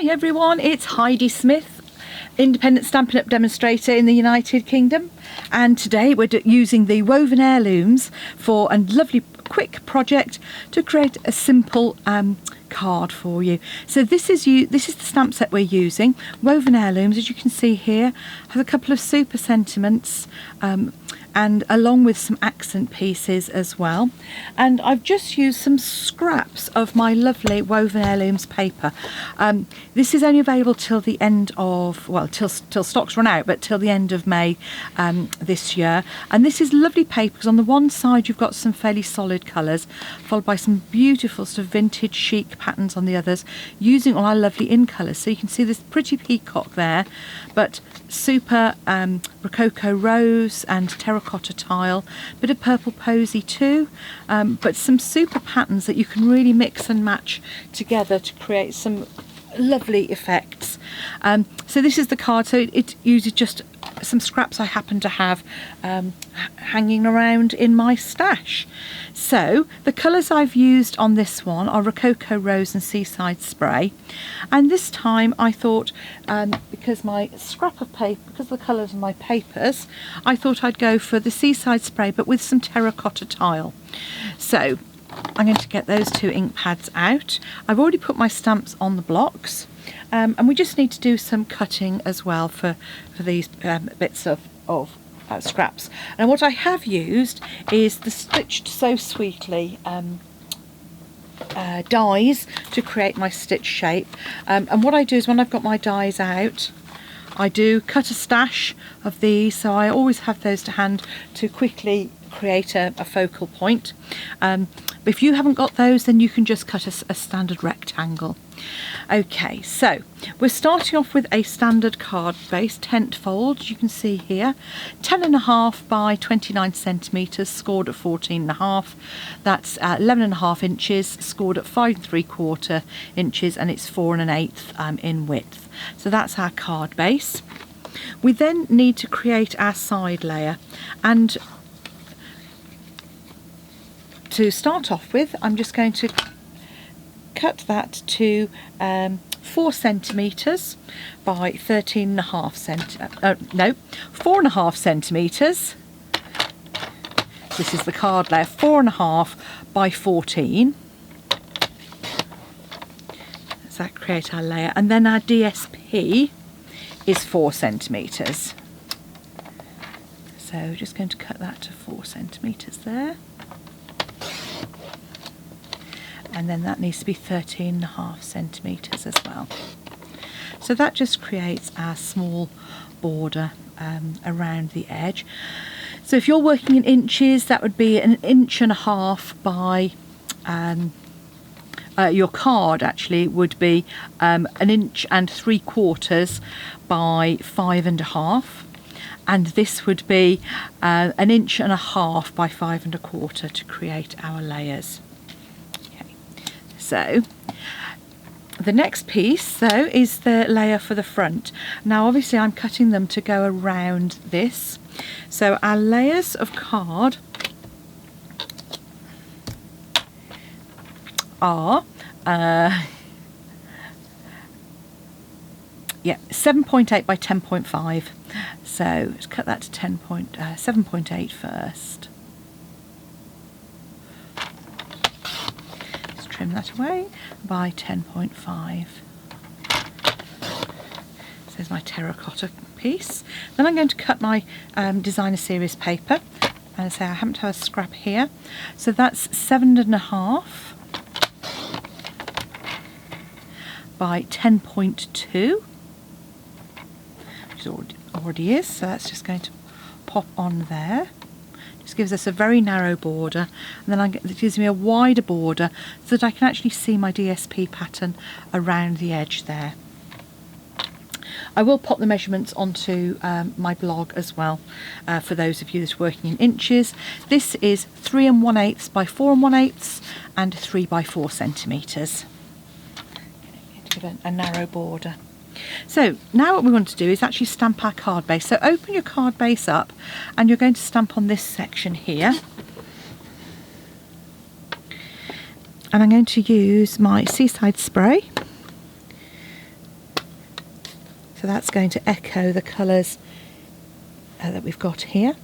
Hi everyone, it's Heidi Smith, independent Stampin' Up! Demonstrator in the United Kingdom, and today we're using the woven heirlooms for a lovely quick project to create a simple card for you. So this is the stamp set we're using. Woven heirlooms, as you can see here, have a couple of super sentiments and along with some accent pieces as well. And I've just used some scraps of my lovely woven heirlooms paper. This is only available till the end of, well, till stocks run out, but till the end of May this year. And this is lovely paper because on the one side you've got some fairly solid colours, followed by some beautiful sort of vintage chic patterns on the others, using all our lovely in colours. So you can see this pretty peacock there, but super rococo rose and terracotta tile, bit of purple posy too, but some super patterns that you can really mix and match together to create some lovely effects. So this is the card. So it uses just some scraps I happen to have hanging around in my stash. So the colours I've used on this one are Rococo Rose and Seaside Spray, and this time I thought because my scrap of paper, because of the colours of my papers, I thought I'd go for the Seaside Spray but with some terracotta tile. So I'm going to get those two ink pads out. I've already put my stamps on the blocks, and we just need to do some cutting as well for these bits of scraps. And what I have used is the Stitched So Sweetly dies to create my stitch shape. And what I do is when I've got my dies out, I do cut a stash of these, so I always have those to hand to quickly create a focal point. But if you haven't got those, then you can just cut a standard rectangle. Okay, so we're starting off with a standard card base, tent fold, you can see here, 10.5 by 29 centimetres, scored at 14.5. That's 11.5 inches, scored at 5 3/4 inches, and it's 4 1/8 in width. So that's our card base. We then need to create our side layer, and to start off with, I'm just going to cut that to 4 centimetres by 13.5 4.5 centimetres. This is the card layer, 4.5 by 14. Does that create our layer? And then our DSP is 4 centimetres. So just going to cut that to 4 centimetres there. And then that needs to be 13.5 centimetres as well. So that just creates our small border around the edge. So if you're working in inches, that would be 1.5 inches by your card actually would be 1 3/4 by 5.5, and this would be 1.5 inches by 5.25 to create our layers. So the next piece though is the layer for the front. Now obviously I'm cutting them to go around this. So our layers of card are 7.8 by 10.5. So let's cut that to 7.8 first. Trim that away by 10.5. So there's my terracotta piece. Then I'm going to cut my designer series paper, and say I happen to have a scrap here. So that's 7.5 by 10.2, which already is. So that's just going to pop on there. Gives us a very narrow border, and then it gives me a wider border so that I can actually see my DSP pattern around the edge there. I will pop the measurements onto my blog as well for those of you that are working in inches. This is 3 1/8 by 4 1/8 and 3 by 4 centimetres. Give it a narrow border. So now what we want to do is actually stamp our card base. So open your card base up, and you're going to stamp on this section here. And I'm going to use my Seaside Spray So that's going to echo the colours that we've got here.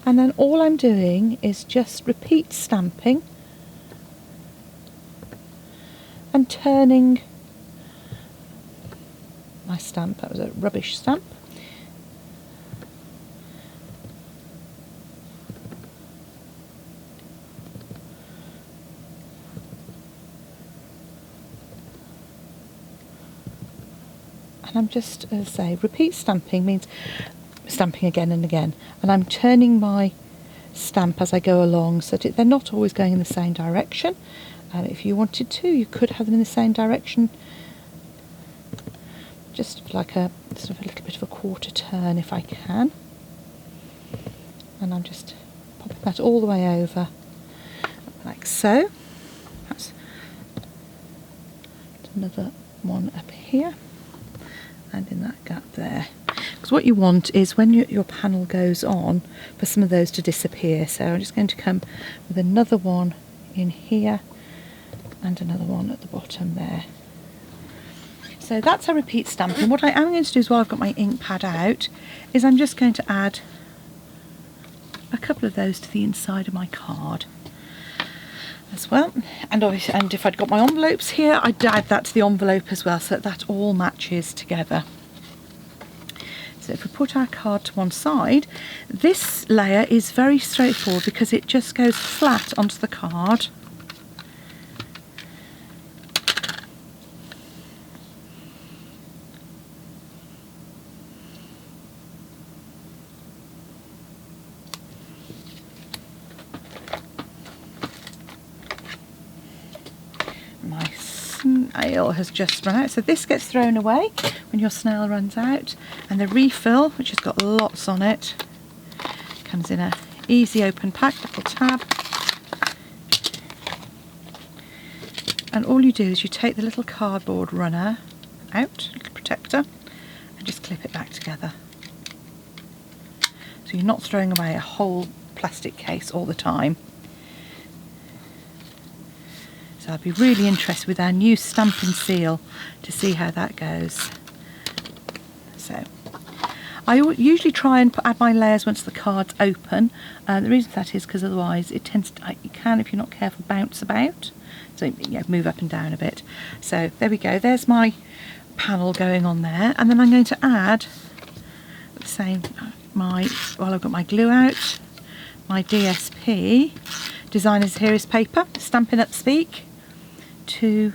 And then all I'm doing is just repeat stamping and turning my stamp. That was a rubbish stamp. And I'm just, as I say, repeat stamping means stamping again and again, and I'm turning my stamp as I go along so that they're not always going in the same direction. If you wanted to, you could have them in the same direction, just like a sort of a little bit of a quarter turn if I can. And I'm just popping that all the way over like so. That's another one up here and in that gap there. Because what you want is when your panel goes on for some of those to disappear. So I'm just going to come with another one in here and another one at the bottom there. So that's a repeat stamping. What I am going to do is, while I've got my ink pad out, is I'm just going to add a couple of those to the inside of my card as well. And obviously, and if I'd got my envelopes here, I'd add that to the envelope as well, so that all matches together. So if we put our card to one side, this layer is very straightforward because it just goes flat onto the card. My snail has just run out, so this gets thrown away when your snail runs out, and the refill, which has got lots on it, comes in a easy open pack, little tab, and all you do is you take the little cardboard runner out, little protector, and just clip it back together, so you're not throwing away a whole plastic case all the time. So I'd be really interested with our new stamp and seal to see how that goes. So I usually try and add my layers once the card's open. The reason for that is because otherwise it tends to, you can, if you're not careful, bounce about. So yeah, move up and down a bit. So there we go, there's my panel going on there. And then I'm going to add, while I've got my glue out, my DSP, Designer's Heroes paper, Stampin' Up Speak, to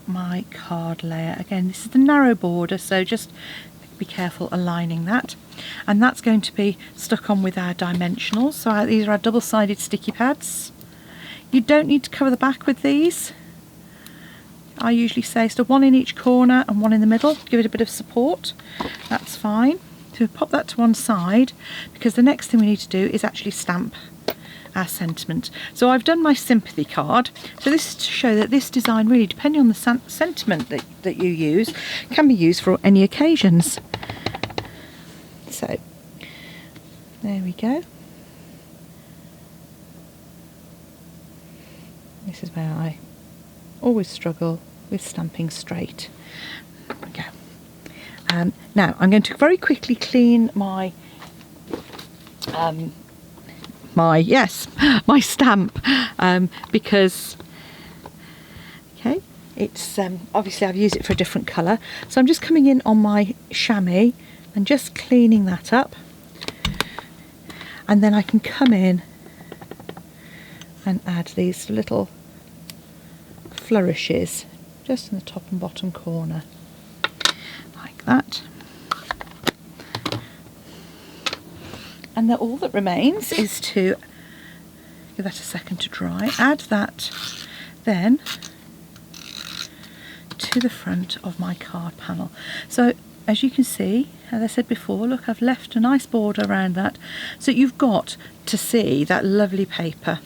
my card layer. Again, this is the narrow border, so just be careful aligning that. And that's going to be stuck on with our dimensionals. So these are our double-sided sticky pads. You don't need to cover the back with these. I usually say so one in each corner and one in the middle, give it a bit of support. That's fine. So pop that to one side, because the next thing we need to do is actually stamp our sentiment. So I've done my sympathy card. So this is to show that this design, really depending on the sentiment that you use, can be used for any occasions. So there we go. This is where I always struggle with stamping straight. There we go. Now I'm going to very quickly clean my my stamp, because okay, it's obviously I've used it for a different colour, so I'm just coming in on my chamois and just cleaning that up, and then I can come in and add these little flourishes just in the top and bottom corner like that. And then all that remains is to give that a second to dry, add that then to the front of my card panel. So as you can see, as I said before, look, I've left a nice border around that, so you've got to see that lovely paper.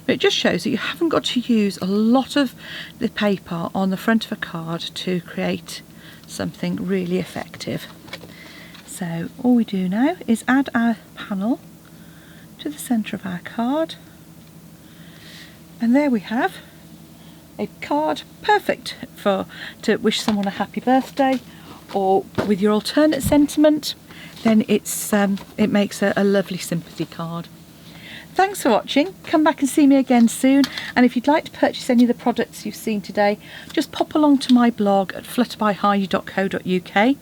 But it just shows that you haven't got to use a lot of the paper on the front of a card to create something really effective. So all we do now is add our panel to the centre of our card, and there we have a card perfect to wish someone a happy birthday, or with your alternate sentiment, then it makes a lovely sympathy card. Thanks for watching. Come back and see me again soon, and if you'd like to purchase any of the products you've seen today, just pop along to my blog at flutterbyheidi.co.uk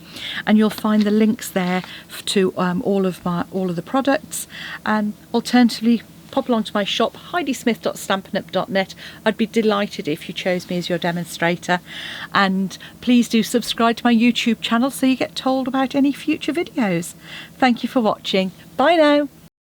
and you'll find the links there to all of the products, and alternatively pop along to my shop heidismith.stampinup.net. I'd be delighted if you chose me as your demonstrator, and please do subscribe to my YouTube channel so you get told about any future videos. Thank you for watching. Bye now.